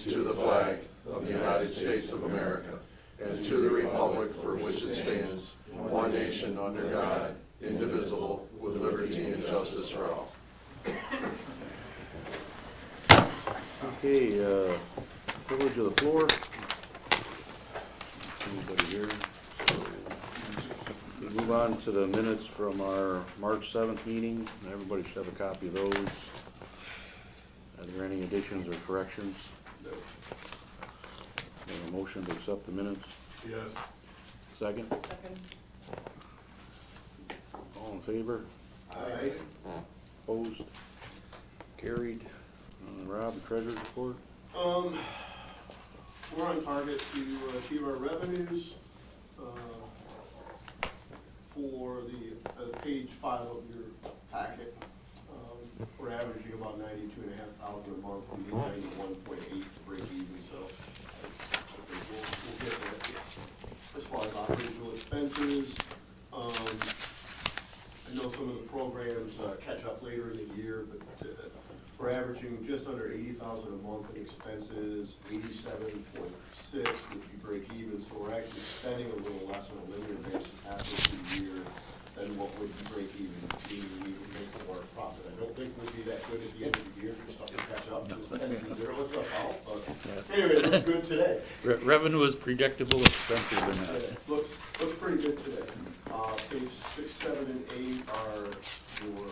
to the flag of the United States of America, and to the republic for which it stands, one nation under God, indivisible, with liberty and justice for all. Okay, privilege of the floor. Anybody here? So we move on to the minutes from our March 7th meeting. Everybody should have a copy of those. Are there any additions or corrections? No. Have a motion to accept the minutes? Yes. Second? Second. All in favor? Aye. Opposed? Carried. Rob, the treasurer's report? We're on target to achieve our revenues. For the page 5 of your packet, we're averaging about 92,500 a month. We need 91.8 to break even, so we'll get there. As far as operational expenses, I know some of the programs catch up later in the year, but we're averaging just under 80,000 a month in expenses, 87.6 would be break even, so we're actually spending a little less on a linear basis halfway through the year than what would be break even, meaning we would make more profit. I don't think we'll be that good at the end of the year for stuff to catch up, because it tends to zero itself out, but anyway, it looks good today. Revenue is predictable, expenses are not. Yeah, looks pretty good today. Pages 6, 7, and 8 are your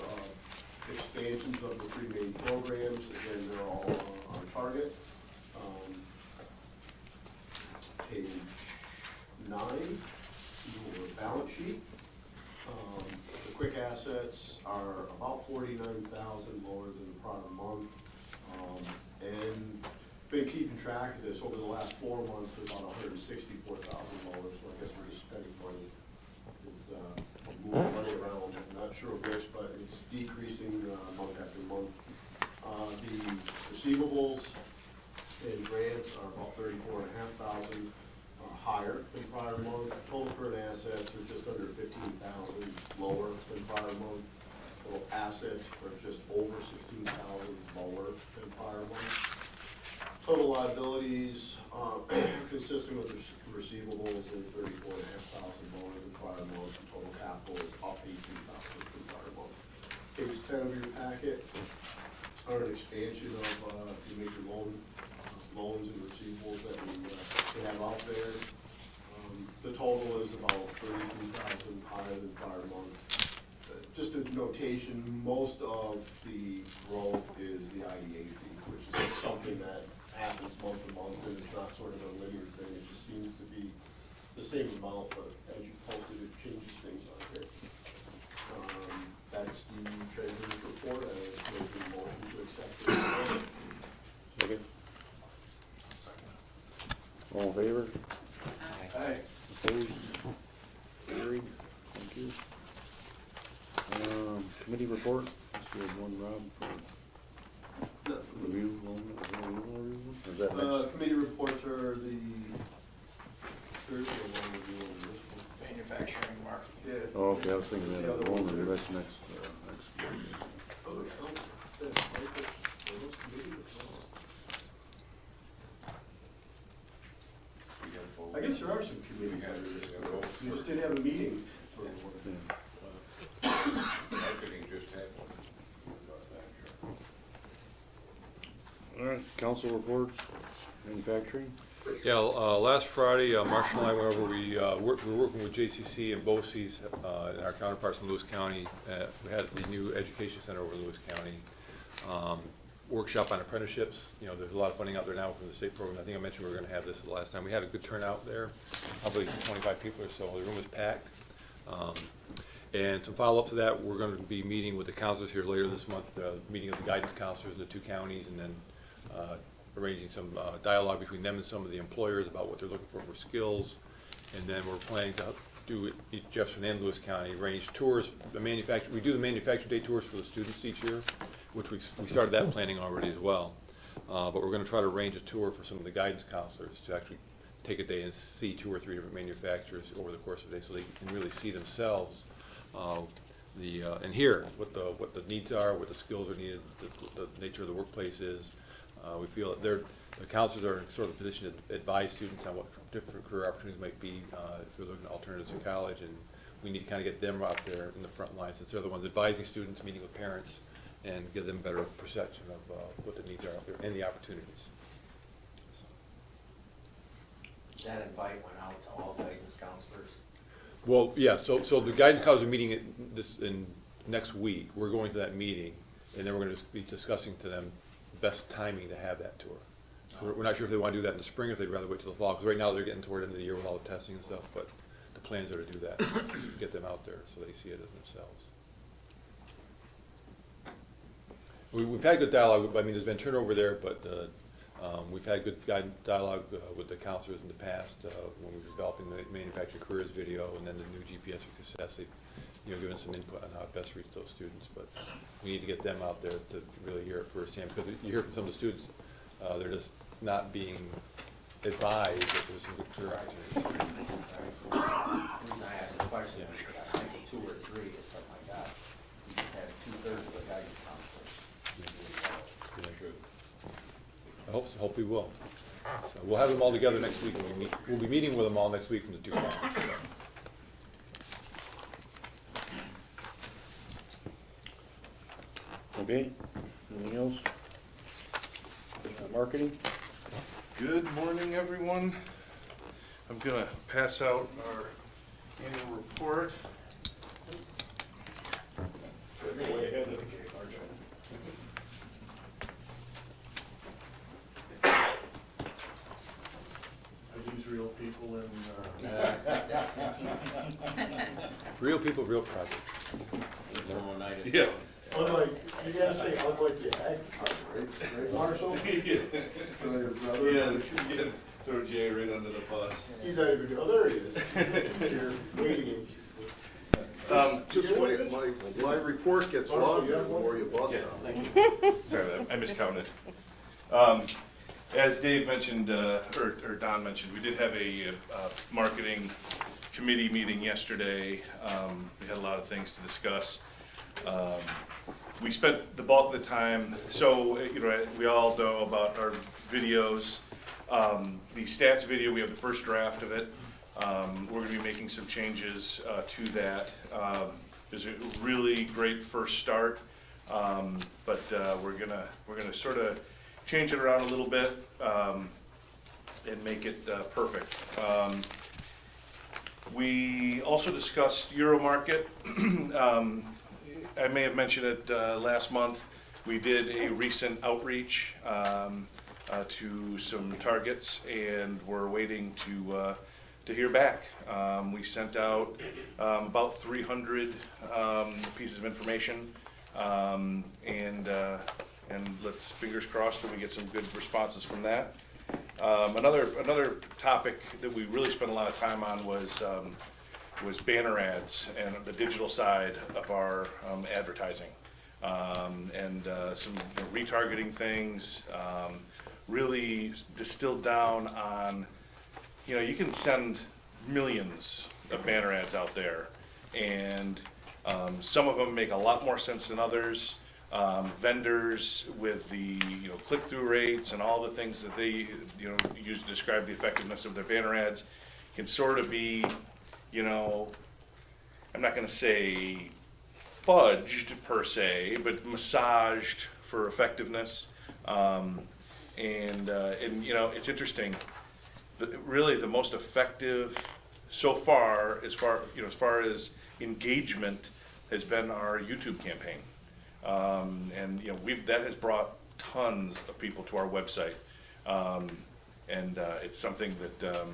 expansions of the three main programs. Again, they're all on target. Page 9, your balance sheet. The quick assets are about 49,000 lower than the prior month. And been keeping track of this over the last 4 months to about 164,000 lower, so I guess we're just spending money. Moving money around, I'm not sure which, but it's decreasing month after month. The receivables and grants are about 34,500 higher than prior month. Total current assets are just under 15,000 lower than prior month. Total assets are just over 16,000 lower than prior month. Total liabilities, consistent with receivables, and 34,500 lower than prior month. And total capital is up 18,000 from prior month. Page 10 of your packet are an expansion of the major loans and receivables that we have out there. The total is about 32,000 higher than prior month. Just a notation, most of the growth is the IDA fee, which is just something that happens month to month, and it's not sort of a linear thing. It just seems to be the same amount, but as you posted, it changes things out there. That's the treasurer's report. I make a motion to accept it. Second. All in favor? Aye. Opposed? Carried. Thank you. Committee report. We have one, Rob, for review. Or is that next? Committee reports are the Thursday one review on this one. Manufacturing market. Yeah. Oh, okay, I was thinking The that other one, one. that's next. Oh, that's Michael. Are those committee reports? I guess there are some committees under this. You just didn't have a meeting for one. Marketing just had one. All right, council reports, manufacturing. Yeah, last Friday, Marshall and I went over, we were working with JCC and BOCES and our counterparts in Lewis County. We had the new education center over in Lewis County. Workshop on apprenticeships. You know, there's a lot of funding out there now from the state program. I think I mentioned we were going to have this the last time. We had a good turnout there, probably 25 people or so. The room was packed. And some follow-up to that, we're going to be meeting with the counselors here later this month, meeting of the guidance counselors in the 2 counties, and then arranging some dialogue between them and some of the employers about what they're looking for skills. And then we're planning to do Jefferson and Lewis County, arrange tours. We do the manufacturing day tours for the students each year, which we started that planning already as well. But we're going to try to arrange a tour for some of the guidance counselors to actually take a day and see 2 or 3 different manufacturers over the course of the day, so they can really see themselves and hear what the needs are, what the skills are needed, the nature of the workplace is, We feel that the counselors are in sort of the position to advise students on what different career opportunities might be if they're looking at alternatives in college, and we need to kind of get them out there in the front line since they're the ones advising students, meeting with parents, and give them better perception of what the needs are out there and the opportunities. That invite went out to all guidance counselors. Well, yeah, so the guidance counselors are meeting next week. We're going to that meeting, and then we're going to be discussing to them the best timing to have that tour. So we're not sure if they want to do that in the spring or if they'd rather wait till the fall, because right now they're getting toward the end of the year with all the testing and stuff, but the plans are to do that, get them out there so they see it themselves. We've had good dialogue. I mean, there's been turnover there, but we've had good dialogue with the counselors in the past when we were developing the manufacturing careers video and then the new GPS for success. They've given some input on how to best reach those students, but we need to get them out there to really hear it firsthand, because you hear from some of the students, they're just not being advised that there's some good career opportunities. The reason I asked the question is I think 2 or 3 or something like that. You had 2/3 of the guidance counselors. I hope we will. So we'll have them all together next week when we meet. We'll be meeting with them all next week from the 2 camps. Okay, anything else? Marketing? Good morning, everyone. I'm gonna pass out our annual report. Are these real people in, Real people, real projects. Yeah. Unlike, you gotta say, unlike the ag part, right, Marshall? Yeah. For your brother? Yeah, throw Jay right under the bus. He's not even, oh, there he is. He's here, waiting anxiously. Just wait, my report gets longer the more you bust Yeah. out. Sorry, I miscounted. As Dave mentioned, or Don mentioned, we did have a marketing committee meeting yesterday. We had a lot of things to discuss. We spent the bulk of the time, so, we all know about our videos. The stats video, we have the first draft of it. We're gonna be making some changes to that. There's a really great first start, but we're gonna sort of change it around a little bit and make it perfect. We also discussed Euromarket. I may have mentioned it last month. We did a recent outreach to some targets, and we're waiting to hear back. We sent out about 300 pieces of information, and let's fingers crossed that we get some good responses from that. Another topic that we really spent a lot of time on was banner ads and the digital side of our advertising, and some retargeting things, really distilled down on, you can send millions of banner ads out there, and some of them make a lot more sense than others. Vendors with the click-through rates and all the things that they use to describe the effectiveness of their banner ads can sort of be, I'm not going to say fudged per se, but massaged for effectiveness. It's interesting. Really, the most effective so far, as far as engagement, has been our YouTube campaign. That has brought tons of people to our website. It's something that,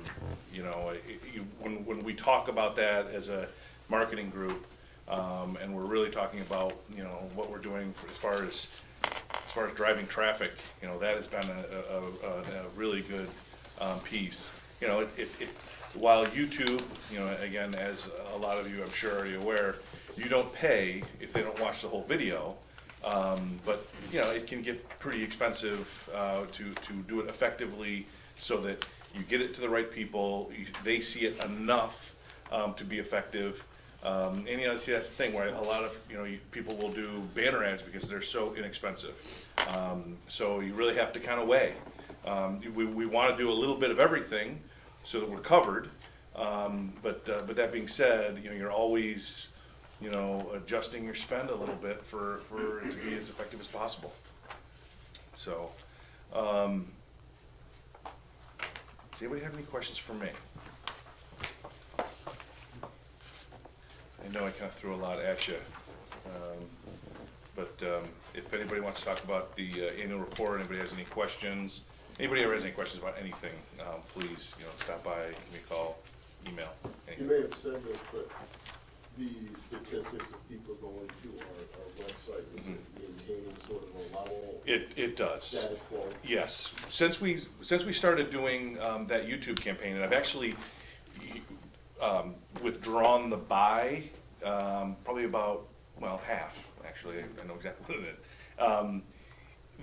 when we talk about that as a marketing group, and we're really talking about, what we're doing as far as driving traffic, that has been a really good piece. While YouTube, again, as a lot of you I'm sure are already aware, you don't pay if they don't watch the whole video. But it can get pretty expensive to do it effectively, so that you get it to the right people, they see it enough to be effective. And you know, see, that's the thing, where a lot of, you know, people will do banner ads because they're so inexpensive. So you really have to kind of weigh. We want to do a little bit of everything so that we're covered. But that being said, you know, you're always, you know, adjusting your spend a little bit for it to be as effective as possible. So, does anybody have any questions for me? I know I kind of threw a lot at you, but if anybody wants to talk about the annual report, anybody has any questions, anybody ever has any questions about anything, please, you know, stop by, give me a call, email, You anything. may have said this, but the statistics of people going to our website, is it maintaining sort of a level It does. status quo? Yes, since we started doing that YouTube campaign, and I've actually withdrawn the buy, probably about, well, half, actually, I know exactly what it is.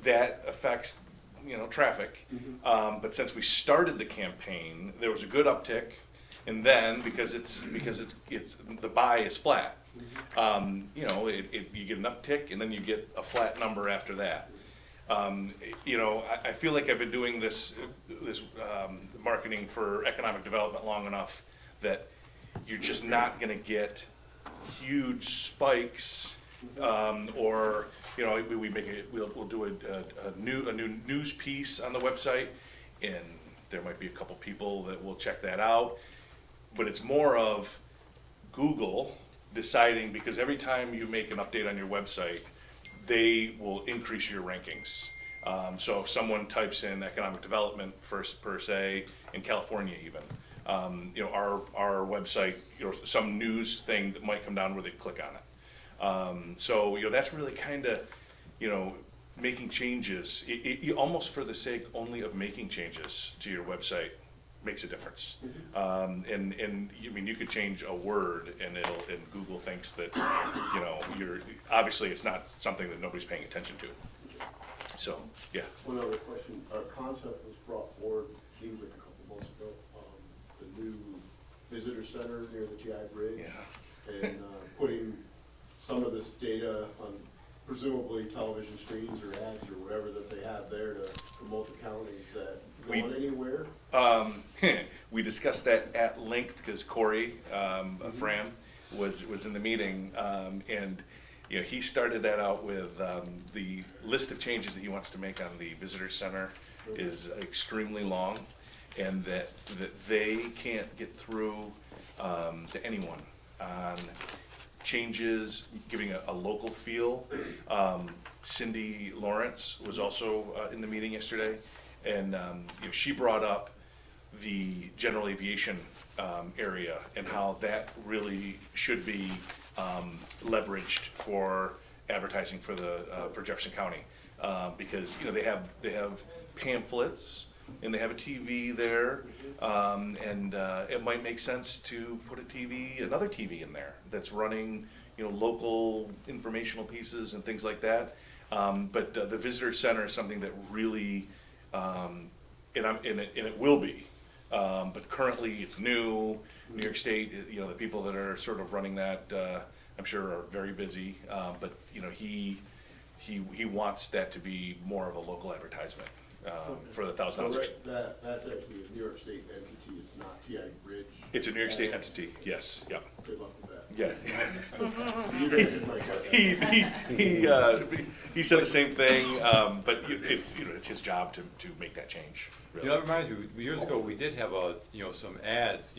That affects, you know, traffic. But since we started the campaign, there was a good uptick, and then, because it's the buy is flat, you know, you get an uptick, and then you get a flat number after that. You know, I feel like I've been doing this marketing for economic development long enough that you're just not gonna get huge spikes, or, you know, we'll do a new news piece on the website, and there might be a couple people that will check that out, but it's more of Google deciding, because every time you make an update on your website, they will increase your rankings. So if someone types in economic development first, per se, in California even, you know, our website, you know, some news thing that might come down where they click on it. So, you know, that's really kind of, you know, making changes, almost for the sake only of making changes to your website makes a difference. And I mean, you could change a word and Google thinks that, you know, obviously it's not something that nobody's paying attention to. So, yeah. One other question, a concept was brought forward, it seems like a couple months ago, the new visitor center near the TI Bridge. Yeah. And putting some of this data on presumably television screens or ads or whatever that they have there to promote the county. Is that going anywhere? We discussed that at length because Corey Fram was in the meeting, and you know, he started that out with the list of changes that he wants to make on the visitor center is extremely long, and that they can't get through to anyone on changes, giving a local feel. Cindy Lawrence was also in the meeting yesterday, and you know, she brought up the general aviation area and how that really should be leveraged for advertising for Jefferson County, because you know, they have pamphlets and they have a TV there, and it might make sense to put another TV in there that's running, you know, local informational pieces and things like that. But the visitor center is something that really, and it will be, but currently it's new. New York State, you know, the people that are sort of running that, I'm sure are very busy, but you know, he wants that to be more of a local advertisement. For the $1,000. That's actually a New York State entity, it's not TI Bridge. It's a New York State entity, yes, yeah. Good luck with that. Yeah. You guys can make that. He said the same thing, but it's, you know, it's his job to make that change, really. You know, it reminds me, years ago, we did have some ads,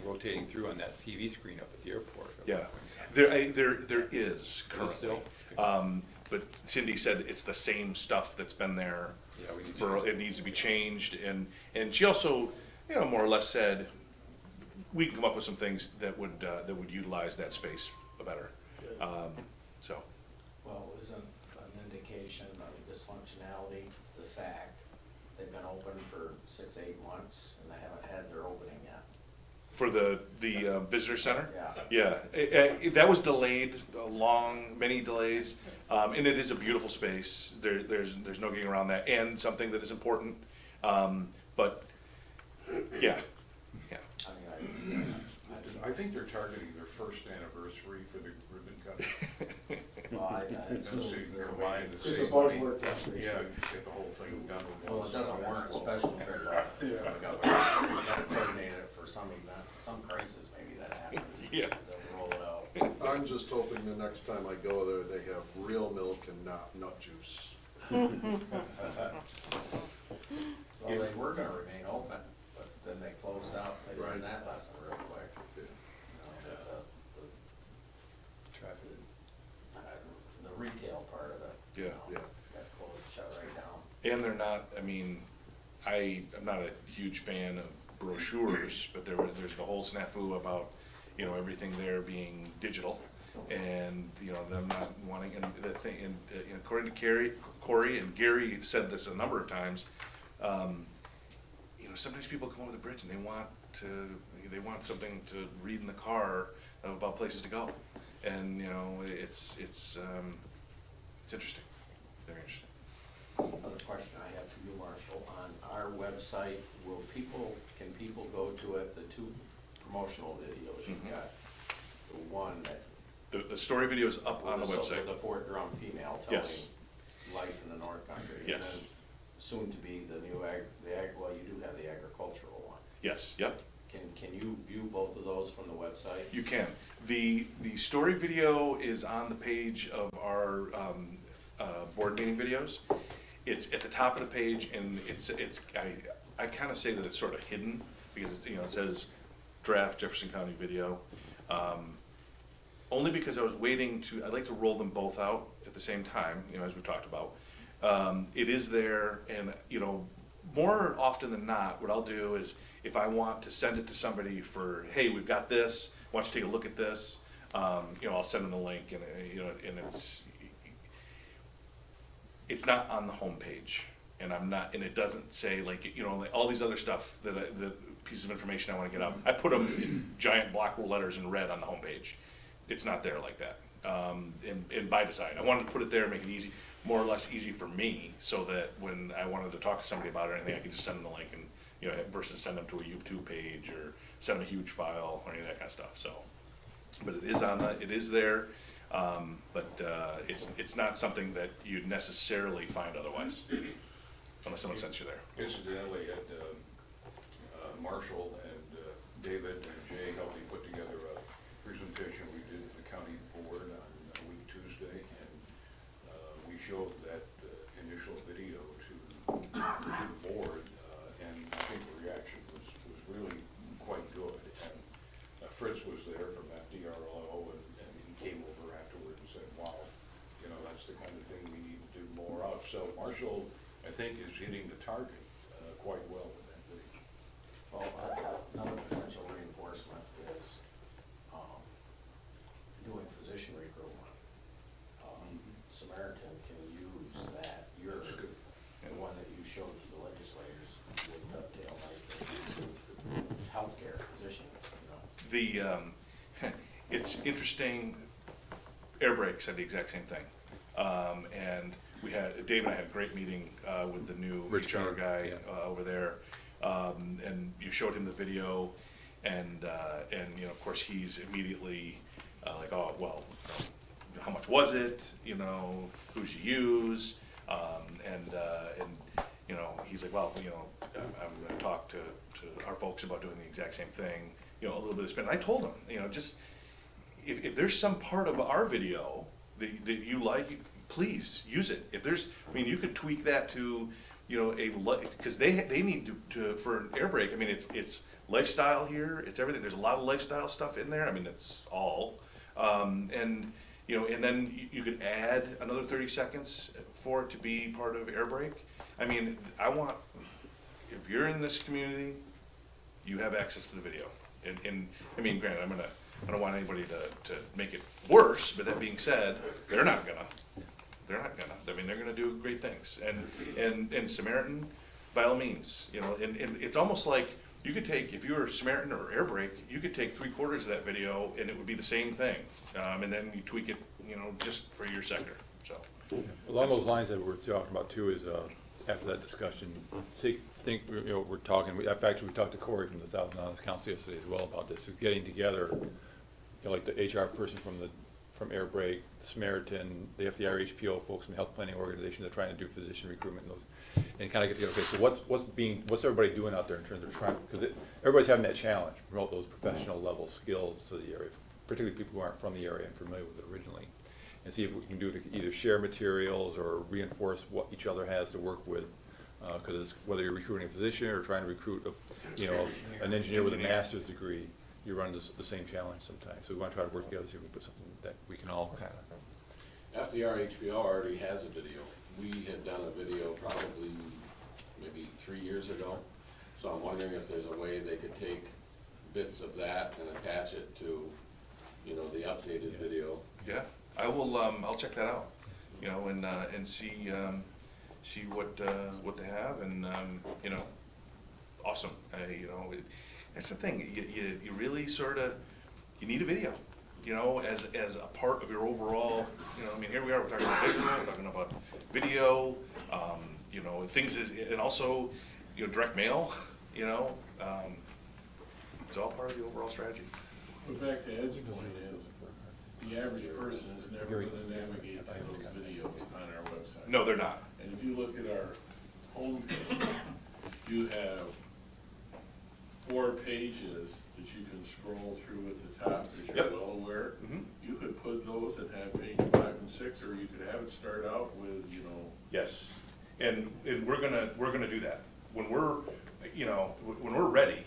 rotating through on that TV screen up at the airport. Yeah, there is currently. Still? But Cindy said it's the same stuff that's been there. Yeah, we need It needs to be changed, and she also, you know, more or less said, we can come up with some things that would utilize that space better. So. Well, isn't an indication of dysfunctionality the fact they've been open for 6-8 months and they haven't had their opening yet? For the visitor center? Yeah. Yeah, that was delayed, many delays, and it is a beautiful space. There's no getting around that, and something that is important. But yeah. I mean, I didn't I think they're targeting their first anniversary for the ribbon cutting. Well, I And so assume you can they're combine waiting. the There's same a bunch money. worked out this Yeah, year. get the whole thing done with one. Well, it doesn't warrant a special trip. Yeah. We gotta coordinate it for some event, some crisis maybe that happens. Yeah. They'll roll it out. I'm just hoping the next time I go there, they have real milk and not nut juice. Well, they were gonna remain open, but then they closed out, they Right. learned that lesson real quick. Yeah. You know, the retail part of it. you Yeah. know, Yeah. Got closed, shut right down. And they're not, I mean, I'm not a huge fan of brochures, but there's the whole snafu about, you know, everything there being digital. And, you know, them not wanting, and the thing, and according to Corey, and Gary said this a number of times, you know, sometimes people come over the bridge and they want something to read in the car about places to go. And, you know, it's interesting, very interesting. Another question I have for you, Marshall, on our website, can people go to it, the two promotional videos you've Mhm. got? The one that. The story video is up on the with website. The Fort Drum female Yes. telling life in the North Country. and Yes. then Soon to be the new well, you do have the agricultural one. Yes, yep, Can you view both of those from the website? you can. The story video is on the page of our board meeting videos. It's at the top of the page, and I kind of say that it's sort of hidden, because it's, you know, it says draft Jefferson County video. Only because I was waiting I'd like to roll them both out at the same time, you know, as we talked about. It is there, and, you know, more often than not, what I'll do is, if I want to send it to somebody for, hey, we've got this, why don't you take a look at this, you know, I'll send them the link, and, you know, and it's not on the homepage, and it doesn't say, like, you know, like all these other stuff the pieces of information I wanna get out, I put them in giant block letters in red on the homepage. It's not there like that, and by design, I wanted to put it there and make it easy, more or less easy for me, so that when I wanted to talk to somebody about it or anything, I could just send them the link, and, you know, versus send them to a YouTube page, or send them a huge file, or any of that kind of stuff, so. But it is there, but it's not something that you'd necessarily find otherwise, unless someone sends you there. Incidentally, Marshall and David and Jay helped me put together a presentation we did at the county board on a week Tuesday, and we showed that initial video to the board, and I think the reaction was really quite good. And Fritz was there from FDRLO, and he came over afterward and said, wow, you know, that's the kind of thing we need to do more of. So Marshall, I think, is hitting the target quite well with that video. Well, another potential reinforcement is, doing physician recruitment. Samaritan can use that, the one that you showed to the legislators would dovetail nicely with healthcare physicians, you know. It's interesting, Air Brake said the exact same thing. And Dave and I had a great meeting with the new Rich HR King, guy yeah. over there. And you showed him the video, and you know, of course, he's immediately like, oh, well, how much was it, you know, who'd you use? And you know, he's like, well, you know, I'm gonna talk to our folks about doing the exact same thing, you know, a little bit of spin. I told him, you know, just, if there's some part of our video that you like, please use it. If there's, I mean, you could tweak that to, you know, because they need to for an air brake. I mean, it's lifestyle here. It's everything. There's a lot of lifestyle stuff in there. I mean, it's all, and you know, and then you could add another 30 seconds for it to be part of air brake. I mean, if you're in this community, you have access to the video. And I mean, granted, I don't want anybody to make it worse, but that being said, they're not gonna. I mean, they're gonna do great things. And Samaritan, by all means, you know, and it's almost like you could take, if you were Samaritan or air brake, you could take 3/4 of that video and it would be the same thing. And then you tweak it, you know, just for your sector, so. Along those lines that we're talking about too is after that discussion, think, you know, we're talking, in fact, we talked to Corey from the Thousand Islands Council yesterday as well about this, is getting together, you know, like the HR person from Air Brake, Samaritan, the FDR HPO folks from the health planning organization, they're trying to do physician recruitment and those, and kind of get together, okay, so what's everybody doing out there in terms of trying, because everybody's having that challenge, promote those professional level skills to the area, particularly people who aren't from the area and familiar with it originally, and see if we can do to either share materials or reinforce what each other has to work with. Because whether you're recruiting a physician or trying to recruit, an engineer with a master's degree, you run the same challenge sometimes. So we want to try to work together, see if we can put something that we can all kind of. FDR HPO already has a video. We had done a video probably maybe 3 years ago. So I'm wondering if there's a way they could take bits of that and attach it to, you know, the updated video. Yeah, I will, I'll check that out, you know, and see what they have, and, you know, awesome. You know, that's the thing, you really sort of, you need a video, you know, as a part of your overall, you know, I mean, here we are, we're talking about visual, we're talking about video, you know, things, and also, you know, direct mail, you know, it's all part of the overall strategy. But back to Ed's point is, the average person is never gonna navigate to those videos on our website. No, they're not. And if you look at our homepage, you have 4 pages that you can scroll through at the top, as you're Yep. well aware. Mhm. You could put those that have page 5 and 6, or you could have it start out with, you know. Yes, and we're gonna do that. When we're, you know, when we're ready,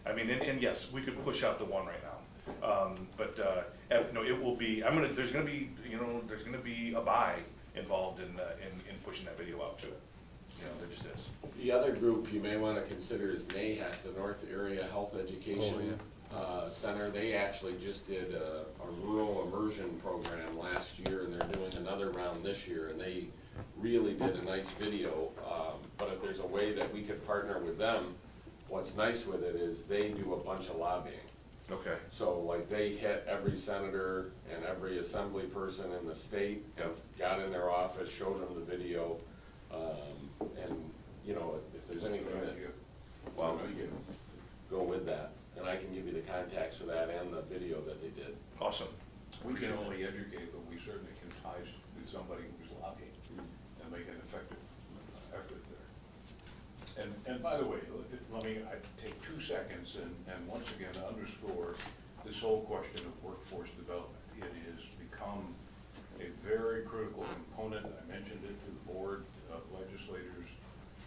I mean, and yes, we could push out the one right now. But no, it will be, there's gonna be a buy involved in pushing that video out too. You know, there just is. The other group you may want to consider is NAHEC, the North Area Health Education Center. They actually just did a rural immersion program last year, and they're doing another round this year, and they really did a nice video. But if there's a way that we could partner with them, what's nice with it is they do a bunch of lobbying. Okay. So like they hit every senator and every assembly person in the state, got in their office, showed them the video, and, you know, if there's anything that, well, we can go with that. And I can give you the contacts for that and the video that they did. Awesome. We can only educate, but we certainly can tie with somebody who's lobbying and make an effective effort there. And by the way, let me take 2 seconds and once again underscore this whole question of workforce development. It has become a very critical component. I mentioned it to the board of legislators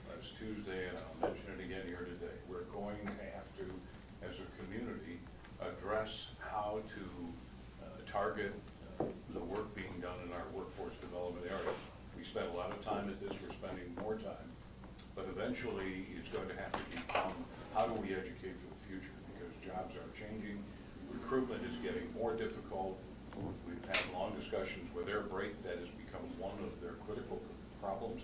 last Tuesday, and I'll mention it again here today. We're going to have to, as a community, address how to target the work being done in our workforce development area. We spent a lot of time at this, we're spending more time, but eventually it's going to have to become, how do we educate for the future? Because jobs are changing, recruitment is getting more difficult. We've had long discussions with Air Brake, that has become one of their critical problems.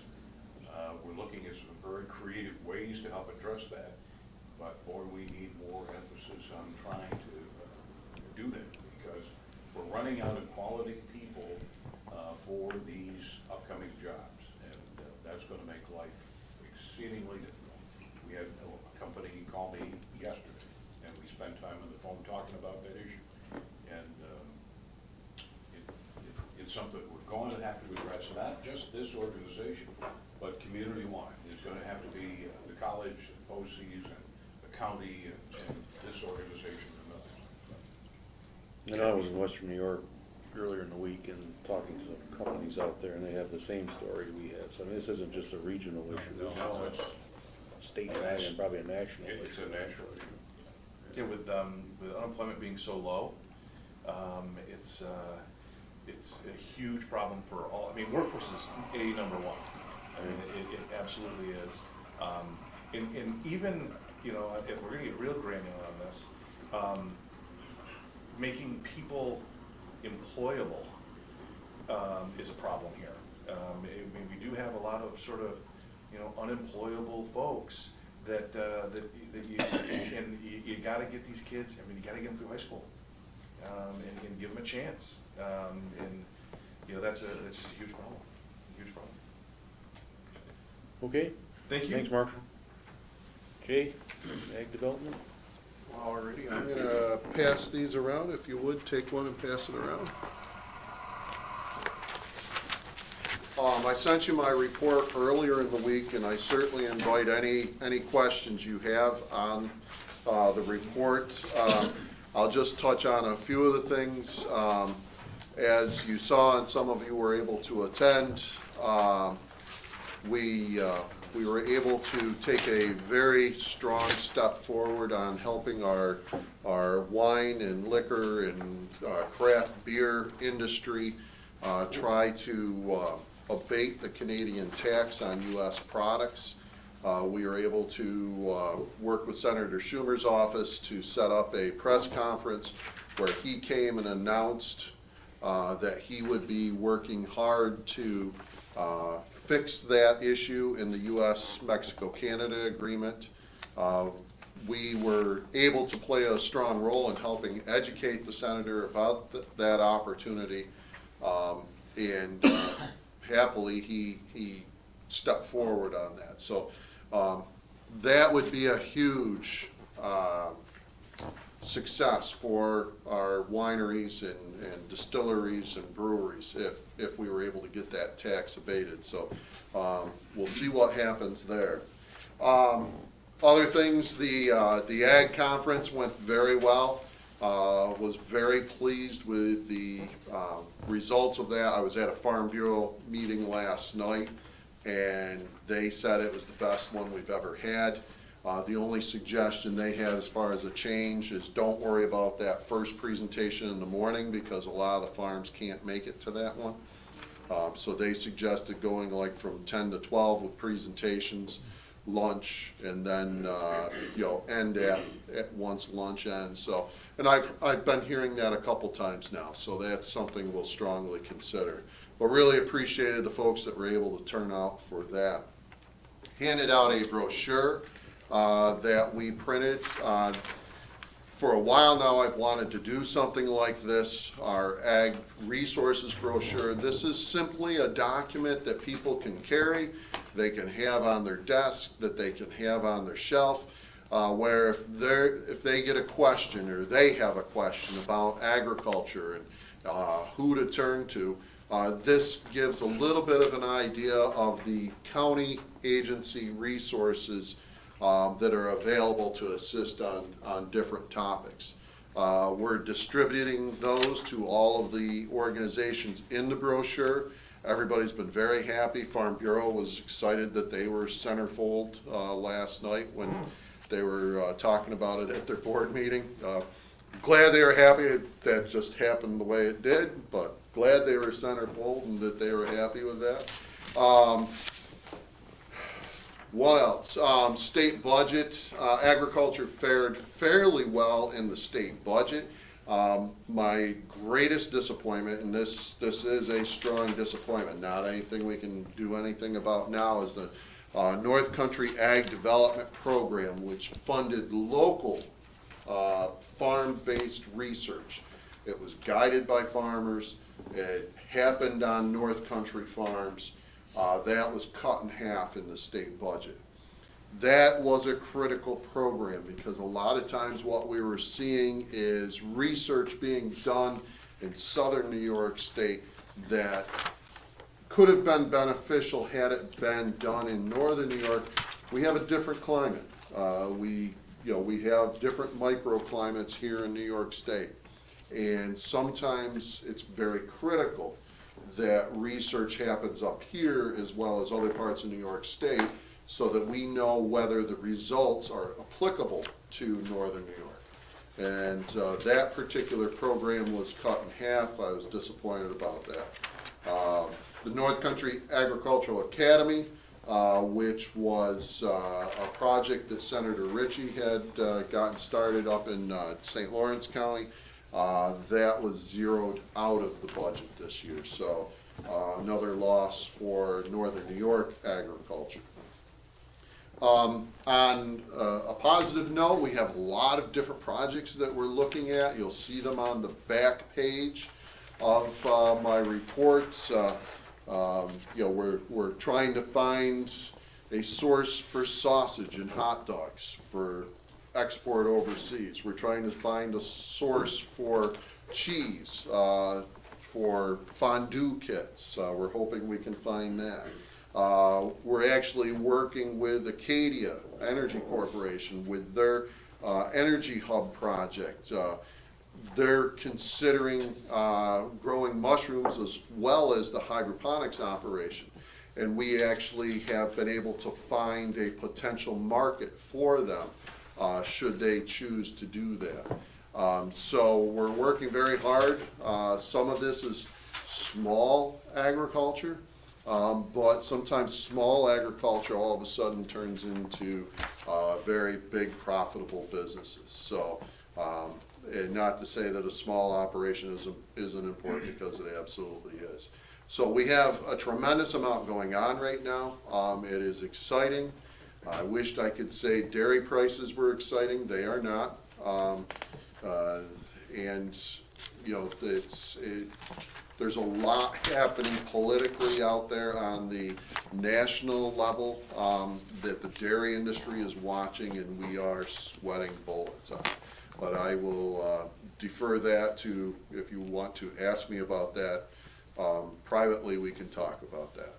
We're looking at some very creative ways to help address that, but boy, we need more emphasis on trying to do that, because we're running out of quality people for these upcoming jobs, and that's going to make life exceedingly difficult. We had a company call me yesterday, and we spent time on the phone talking about that issue, and it's something we're going to have to address, not just this organization, but community-wide. It's going to have to be the college, the BOCES, and the county, and this organization and others. And I was in Western New York earlier in the week and talking to some companies out there, and they have the same story we have. So I mean, this isn't just a regional issue, No, this is statewide and probably a national It's issue. a national issue. Yeah, with unemployment being so low, it's a huge problem for all. I mean, workforce is number one. I mean, it absolutely is. And even, you know, if we're gonna get real granular on this, making people employable is a problem here. I mean, we do have a lot of sort of, you know, unemployable folks that you gotta get these kids. I mean, you gotta get them through high school and give them a chance. And you know, that's just a huge problem. Huge problem. Okay, Thank you. thanks, Marshall. Jay, Ag Development? Alrighty, I'm gonna pass these around. If you would, take one and pass it around. I sent you my report earlier in the week, and I certainly invite any questions you have on the report. I'll just touch on a few of the things. As you saw, and some of you were able to attend, we were able to take a very strong step forward on helping our wine and liquor and craft beer industry try to abate the Canadian tax on U.S. products. We were able to work with Senator Schumer's office to set up a press conference where he came and announced that he would be working hard to fix that issue in the U.S.-Mexico-Canada agreement. We were able to play a strong role in helping educate the senator about that opportunity, and happily he stepped forward on that. So that would be a huge success for our wineries and distilleries and breweries if we were able to get that tax abated. So we'll see what happens there. Other things, the Ag Conference went very well. Was very pleased with the results of that. I was at a Farm Bureau meeting last night, and they said it was the best one we've ever had. The only suggestion they had as far as a change is don't worry about that first presentation in the morning, because a lot of the farms can't make it to that one. So they suggested going like from 10 to 12 with presentations, lunch, and then end at once lunch ends. So, and I've been hearing that a couple times now, so that's something we'll strongly consider. But really appreciated the folks that were able to turn out for that. Handed out a brochure that we printed. For a while now, I've wanted to do something like this, our Ag Resources brochure. This is simply a document that people can carry, they can have on their desk, that they can have on their shelf, where if they get a question or they have a question about agriculture and who to turn to, this gives a little bit of an idea of the county agency resources that are available to assist on different topics. We're distributing those to all of the organizations in the brochure. Everybody's been very happy. Farm Bureau was excited that they were centerfold last night when they were talking about it at their board meeting. Glad they were happy that just happened the way it did, but glad they were centerfold and that they were happy with that. What else? State budget. Agriculture fared fairly well in the state budget. My greatest disappointment, and this is a strong disappointment, not anything we can do anything about now, is the North Country Ag Development Program, which funded local farm-based research. It was guided by farmers. It happened on North Country farms. That was cut in half in the state budget. That was a critical program, because a lot of times what we were seeing is research being done in southern New York State that could have been beneficial had it been done in northern New York. We have a different climate. We have different microclimates here in New York State, and sometimes it's very critical that research happens up here as well as other parts of New York State, so that we know whether the results are applicable to northern New York. And that particular program was cut in half. I was disappointed about that. The North Country Agricultural Academy, which was a project that Senator Ritchie had gotten started up in St. Lawrence County, that was zeroed out of the budget this year. So another loss for northern New York agriculture. On a positive note, we have a lot of different projects that we're looking at. You'll see them on the back page of my reports. We're trying to find a source for sausage and hot dogs for export overseas. We're trying to find a source for cheese, for fondue kits. We're hoping we can find that. We're actually working with Acadia Energy Corporation with their Energy Hub project. They're considering growing mushrooms as well as the hydroponics operation. And we actually have been able to find a potential market for them, should they choose to do that. So we're working very hard. Some of this is small agriculture, but sometimes small agriculture all of a sudden turns into very big profitable businesses. So, and not to say that a small operation isn't important, because it absolutely is. So we have a tremendous amount going on right now. It is exciting. I wished I could say dairy prices were exciting. They are not. And, you know, there's a lot happening politically out there on the national level that the dairy industry is watching, and we are sweating bullets on. But I will defer that to, if you want to ask me about that privately, we can talk about that.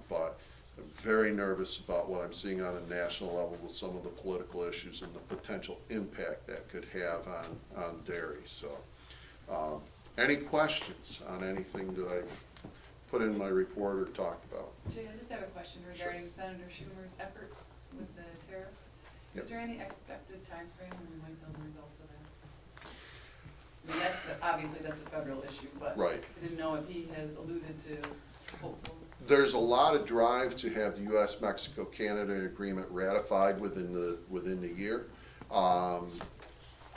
But I'm very nervous about what I'm seeing on a national level with some of the political issues and the potential impact that could have on dairy. So, any questions on anything that I've put in my report or talked about? Jay, I just have a question regarding Senator Schumer's efforts with the tariffs. Yep. Is there any expected time frame when we might know the results of that? I mean, obviously that's a federal issue, but Right. I didn't know if he has alluded to hopeful. There's a lot of drive to have the U.S.-Mexico-Canada agreement ratified within the year.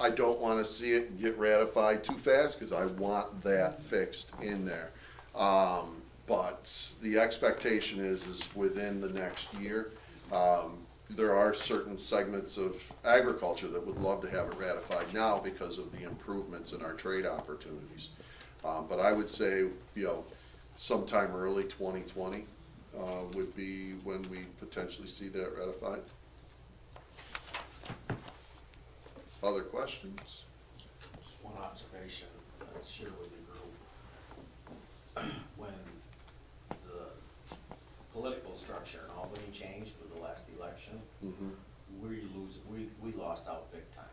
I don't want to see it get ratified too fast, because I want that fixed in there. But the expectation is within the next year. There are certain segments of agriculture that would love to have it ratified now because of the improvements in our trade opportunities. But I would say, you know, sometime early 2020 would be when we potentially see that ratified. Other questions? Just one observation, I'll share with the group. When the political structure in Albany changed with the last election, Mm-hmm. we lost out big time.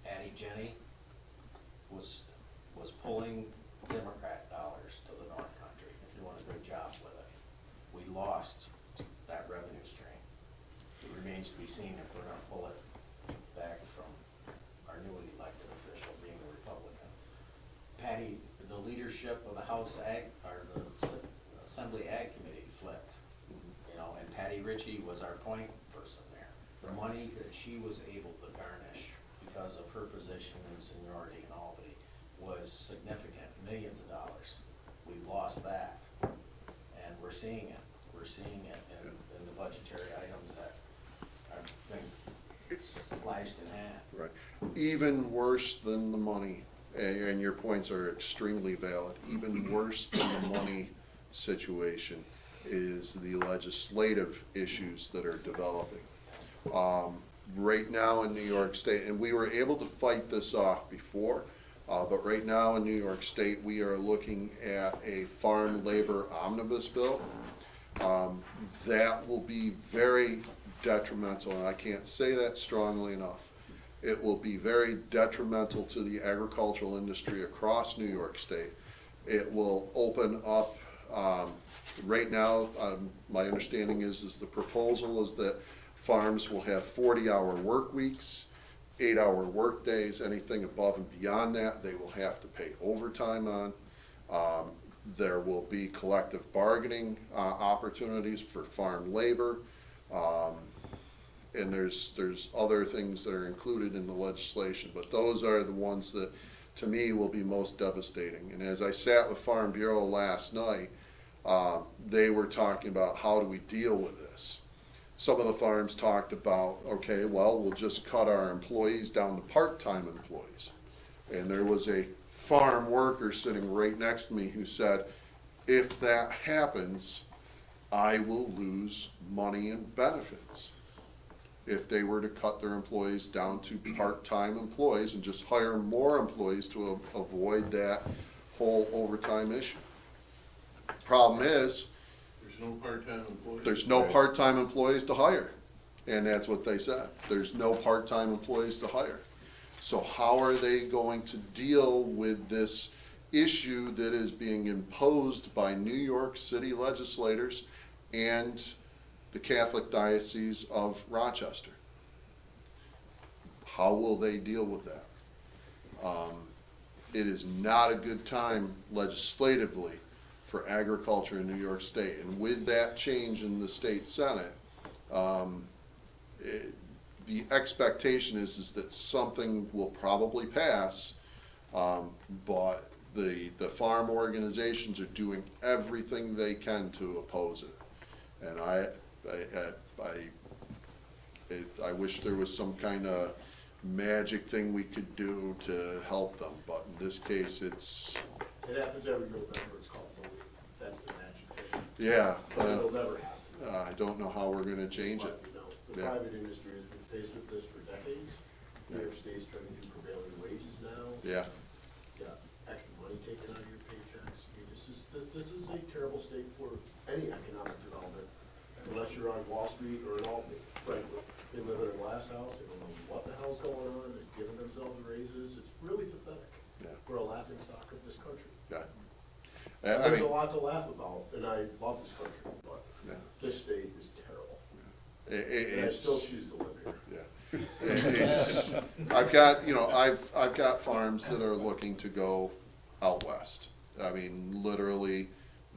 Addie Jenny was pulling Democrat dollars to the North Country and doing a good job with it. We lost that revenue stream. It remains to be seen if we're gonna pull it back from our newly elected official being a Republican. Patty, the leadership of the House Ag, or the Assembly Ag Committee flipped, you know, and Patty Ritchie was our point person there. The money that she was able to garnish because of her position and seniority in Albany was significant, millions of dollars. We've lost that, and we're seeing it. We're seeing it in the budgetary items that are being slashed in half. Right. Even worse than the money, and your points are extremely valid, even worse than the money situation is the legislative issues that are developing. Right now in New York State, and we were able to fight this off before, but right now in New York State, we are looking at a farm labor omnibus bill. That will be very detrimental, and I can't say that strongly enough. It will be very detrimental to the agricultural industry across New York State. It will open up, right now, my understanding is the proposal is that farms will have 40-hour work weeks, 8-hour work days. Anything above and beyond that, they will have to pay overtime on. There will be collective bargaining opportunities for farm labor. And there's other things that are included in the legislation, but those are the ones that, to me, will be most devastating. And as I sat with Farm Bureau last night, they were talking about how do we deal with this. Some of the farms talked about, okay, well, we'll just cut our employees down to part-time employees. And there was a farm worker sitting right next to me who said, if that happens, I will lose money and benefits. If they were to cut their employees down to part-time employees and just hire more employees to avoid that whole overtime issue. Problem is, There's no part-time employees. there's no part-time employees to hire. And that's what they said. There's no part-time employees to hire. So how are they going to deal with this issue that is being imposed by New York City legislators and the Catholic Diocese of Rochester? How will they deal with that? It is not a good time legislatively for agriculture in New York State. And with that change in the state Senate, the expectation is that something will probably pass, but the farm organizations are doing everything they can to oppose it. And I wish there was some kind of magic thing we could do to help them, but in this case, It happens every November, it's called voting, that's the magic thing. yeah, But it'll never happen. I don't know how we're gonna change it. But, you know, the Yeah. private industry has been faced with this for decades. New York State's trying to do prevailing wages now. Yeah, Got extra money taken out of your paychecks. I mean, this is a terrible state for any economic development, unless you're on Wall Street or in Albany, frankly. They live in a glass house, they don't know what the hell's going on, they're giving themselves raises. It's really pathetic. Yeah. We're a laughing stock of this country. yeah. I There's a mean, lot to laugh about, and I love this country, but Yeah. this state is terrible. it- And I still it's, choose to live here. yeah. It's, I've got farms that are looking to go out west. I mean, literally,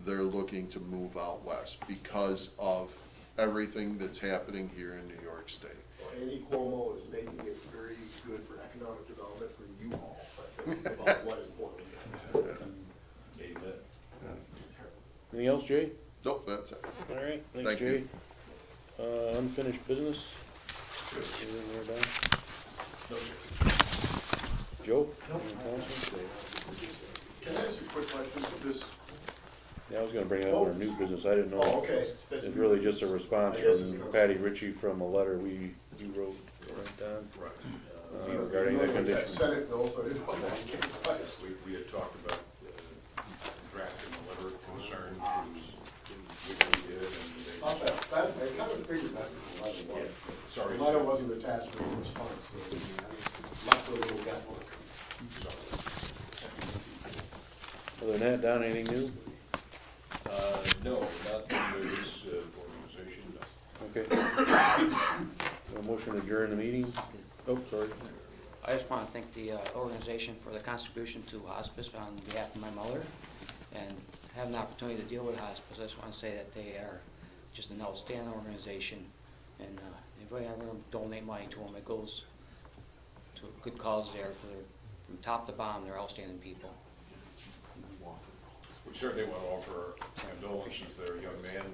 they're looking to move out west because of everything that's happening here in New York State. Well, Andy Cuomo is making it very good for economic development for you all, I think, about what is going on. It's terrible. Anything else, Jay? Nope, that's it. All right, thanks, Thank Jay. you. Unfinished business? Anything there, Don? Joe? Anything else? Can I ask you a quick question? This, Yeah, I was gonna bring it up under new business, I didn't know. oh, okay. It's really just a response I guess it's from council. Patty Ritchie from a letter you wrote, right, Don? Right. Regarding the You know, that condition. Senate bill, so I didn't know that. We had talked about drafting a letter of concern, which we did, and Not they, that, I kind of figured that the letter was. sorry. The letter wasn't attached to the response, so left a little guesswork. Other than that, Don, anything new? No, not under this organization, no. Okay. A motion to adjourn the meeting? Oh, sorry. I just want to thank the organization for the contribution to hospice on behalf of my mother, and having the opportunity to deal with hospice. I just want to say that they are just an outstanding organization, and if I ever donate money to them, it goes to a good cause there. From top to bottom, they're outstanding people. We certainly want to offer our condolences to their young man.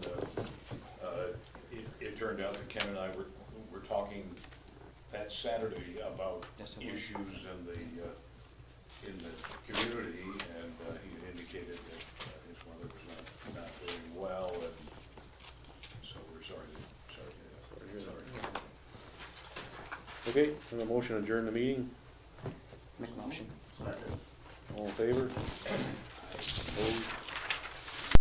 It turned out that Ken and I were talking that Saturday about Yes, it was. issues in the community, and he indicated that his mother was not doing well, and so we're sorry to hear that. Okay, and a motion to adjourn the meeting? Make a motion. Second. All in favor? Opposed?